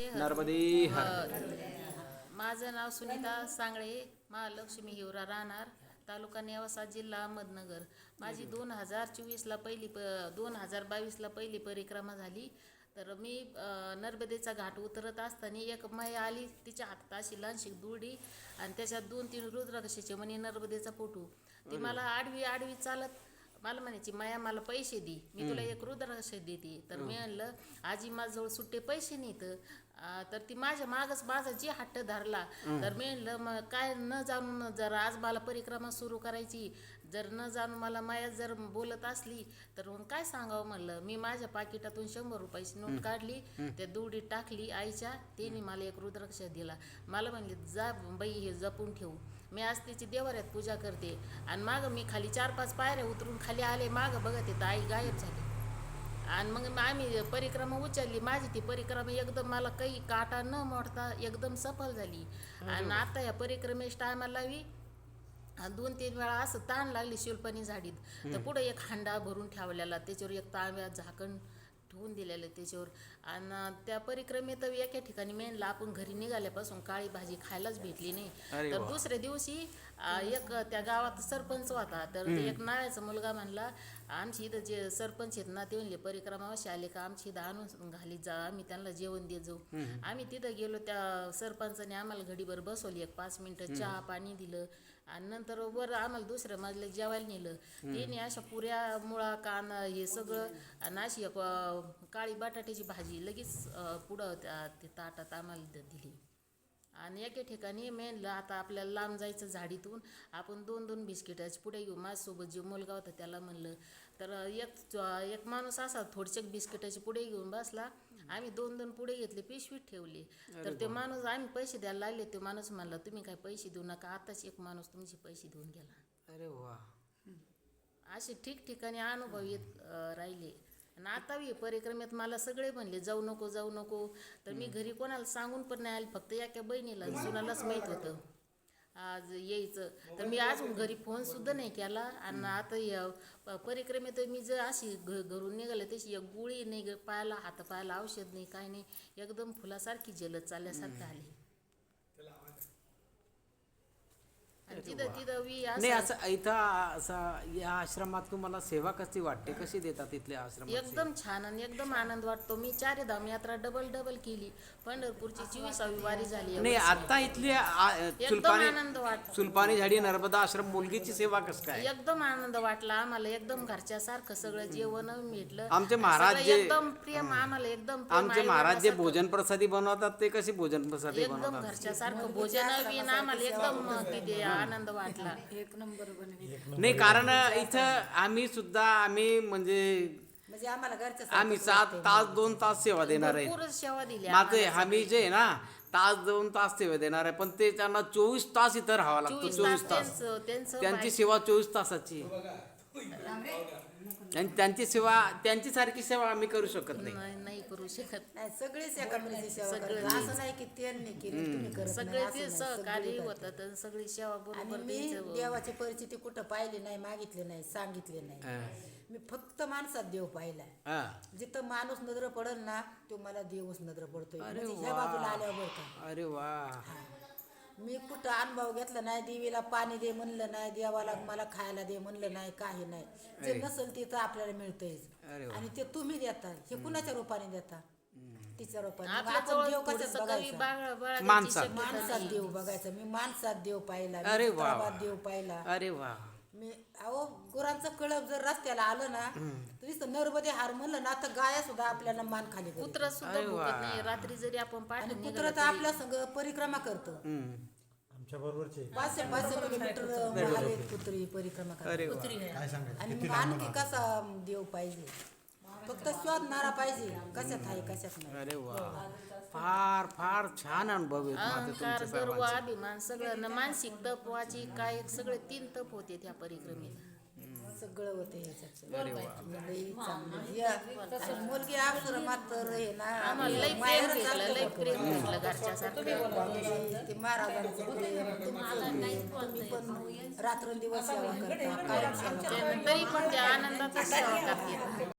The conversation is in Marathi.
हर. नर्मदे हर. माझं नाव सुनीता सांगळे, महालक्ष्मी हिवरा राहणार, तालुका नेवासा, जिल्हा अहमदनगर. माझी 2024ला पहिली 2022ला पहिली परिक्रमा झाली. तर मी नर्मदेचा घाट उतरत असताना एक मैया आली, तिच्या हातात अशी लहानशी दुरडी आणि त्याच्यात 2-3 रुद्राक्षाचे मणी, नर्मदेचा फोटो. ती मला आडवी आडवी चालत मला म्हणायची, माया मला पैसे दे, मी तुला एक रुद्राक्ष देते. तर मी म्हणलं, आजी माझ्याजवळ सुट्टे पैसे नाहीत. तर ती माझ्या मागच माझा जी हट्ट धरला. तर मी म्हणलं, मग काय न जाणून जर आज मला परिक्रमा सुरू करायची, जर न जाणून मला माया जर बोलत असली तर मग काय सांगावं म्हणलं. मी माझ्या पाकिटातून 100 रुपयाची नोट काढली, त्या दुडीत टाकली आईच्या. तिने मला एक रुद्राक्ष दिला. मला म्हणले, जा बाई हे जपून ठेवू. मी आज तिची देवाऱ्यात पूजा करते. आणि मागं मी खाली 4-5 पायऱ्या उतरून खाली आले, मागं बघत येतं आई गायब झाली. आणि मग आम्ही परिक्रमा उचलली. माझी ती परिक्रमा एकदम मला काही काटा न मोडता एकदम सफल झाली. आणि आता या परिक्रमेच्या टायमाला 2-3 वेळा असं ताण लागली शिवपाणी झाडीत. तर पुढे एक हांडा भरून ठेवलेला, त्याच्यावर एक तांब्या झाकण ठेवून दिलेलं त्याच्यावर. आणि त्या परिक्रमेत एका ठिकाणी मेनला आपण घरी निघाल्यापासून काळी भाजी खायलाच भेटली नाही. तर दुसऱ्या दिवशी एक त्या गावात सरपंच होता. तर एक नाव्याचा मुलगा म्हणला, आमची इथं जे सरपंच आहेत ना, ते म्हणले परिक्रमावाशी आले का आमची इथं आणून घालीत जा, आम्ही त्यांना जेवण देत जाऊ. आम्ही तिथं गेलो, त्या सरपंचाने आम्हाला घडीभर बसवली, एक 5 मिनिटं चहा पाणी दिलं. आणि नंतर वर आम्हाला दुसऱ्या मजल्यात जेवायला नेलं. तिने अशा पुऱ्या, मुळा, कांदा हे सगळं आणि अशी एक काळी बटाट्याची भाजी लगेच पुढं ते ताटात आम्हाला दिली. आणि एके ठिकाणी मेनला आता आपल्याला लांब जायचं झाडीतून, आपण 2-2 बिस्किटाचे पुढे घेऊ. माझ्यासोबत जे मुलगा होता त्याला म्हणलं, तर एक माणूस असा थोडसे बिस्किटाचे पुढे घेऊन बसला. आम्ही 2-2 पुढे घेतले, पिशवीत ठेवली. तर ते माणूस, आम्ही पैसे द्यायला लागले, ते माणूस म्हणला, तुम्ही काय पैसे देऊ नका, आताच एक माणूस तुमचे पैसे देऊन गेला. अरे वा. असे ठिकठिकाणी अनुभव येत राहिले. आणि आता परिक्रमेत मला सगळे म्हणले, जाऊ नको जाऊ नको. तर मी घरी कोणाला सांगून पण नाही आले, फक्त एका बहिणीला सुनालाच माहीत होतं आज यायचं. तर मी अजून घरी फोन सुद्धा नाही केला. आणि आता या परिक्रमेत मी जर अशी घरून निघाले, तशी एक गोळी नाही पायाला, हातापायाला औषध नाही, काय नाही, एकदम फुलासारखी जलद चालल्यासारखं आली. नाही असं इथं असं या आश्रमात तुम्हाला सेवा कशी वाटते, कशी देतात इथल्या आश्रमात? एकदम छान आणि एकदम आनंद वाटतो. मी 4 धाम यात्रा डबल केली. पंढरपूरची 24वी वारी झाली. नाही आता इथली एकदम आनंद वाटतो. सुलपानी झाडी नर्मदा आश्रम मुलगीची सेवा कसं काय? एकदम आनंद वाटला आम्हाला, एकदम घरच्यासारखं सगळं जेवण भेटलं. आमचे महाराज जे एकदम प्रेम, आम्हाला एकदम आमचे महाराज जे भोजन प्रसादी बनवतात ते कशी भोजन प्रसादी एकदम बनवतात? घरच्यासारखं भोजन बी आम्हाला एकदम तिथे आनंद वाटला. एक नंबर नाही, कारण इथं आम्ही म्हणजे आम्हाला घरचं आम्ही 7 तास 2 तास सेवा देणार आहे. भरपूर सेवा दिली. माझे आम्ही जे आहे ना, तास 2 तास सेवा देणार आहे, पण ते त्यांना 24 तास इथं राहावं लागतं. 24 तास त्यांची सेवा 24 तासाची. आणि त्यांची सारखी सेवा आम्ही करू शकत नाही. नाही करू शकत. नाही, सगळेच एका मुलीची सेवा करतात. असं नाही की त्यांनी केली तुम्ही करत सगळे नाही, ते असं नाही. सहकारी सगळी होतात आणि सगळी सेवा आणि बरोबर मी द्यायचं. देवाची परिस्थिती कुठं पाहिली नाही, मागितली नाही, सांगितले नाही. मी फक्त माणसात देव पाहिलाय. हा. जिथं माणूस नजर पडल ना, तो मला देवच नजर पडतोय. म्हणजे ह्या बाजूला आल्यावर बरं का. अरे वा. मी कुठं अनुभव घेतला नाही, देवीला पाणी दे म्हणलं नाही, देवाला मला खायला दे म्हणलं नाही, काही नाही. जे नसेल ते तर आपल्याला मिळतंयच. आणि ते तुम्ही देता, हे कुणाच्या रूपाने देता? तिच्या रूपाने. मग आपण देव कशात बघायचा? माणसात देव बघायचा. मी माणसात देव पाहिला, अरे वा. देव पाहिला. अरे वा. मी गुरांचं कळप जर रस्त्याला आलं ना, तर नर्मदे हार म्हणलं ना, तर गाया सुद्धा आपल्याला मान खाली करतात. कुत्रा सुद्धा भुकत नाही. रात्री जरी आपण आणि पाठी कुत्र तर आपल्या संग परिक्रमा करतं. आमच्या बरोबरचे 500 किलोमीटर महाले कुत्री परिक्रमा करतात. काय सांगायचं? आणि मग आणखी कसा देव पाहिजे? फक्त शोधणारा पाहिजे, कशात आहे कशात नाही. अरे वा. फार फार छान अनुभव आहेत माझे अहंकार, तुमचे गर्व, सर्वांचे. अभिमान सगळं मानसिक तप, वाचिक काय सगळे 3 तप होते त्या परिक्रमेत. सगळं होते ह्याच्यात. लई चांगलं. आणि मुलगी आश्रमात तर हे ना, आम्हाला लई प्रेम भेटलं, लई प्रेम भेटलं घरच्यासारखं. ते महाराजांचं प्रेम, तुमचं प्रेम. तुम्ही पण रात्रंदिवस सेवा करता, कायम सेवा करता. तरी पण त्या आनंदातच सेवा करते.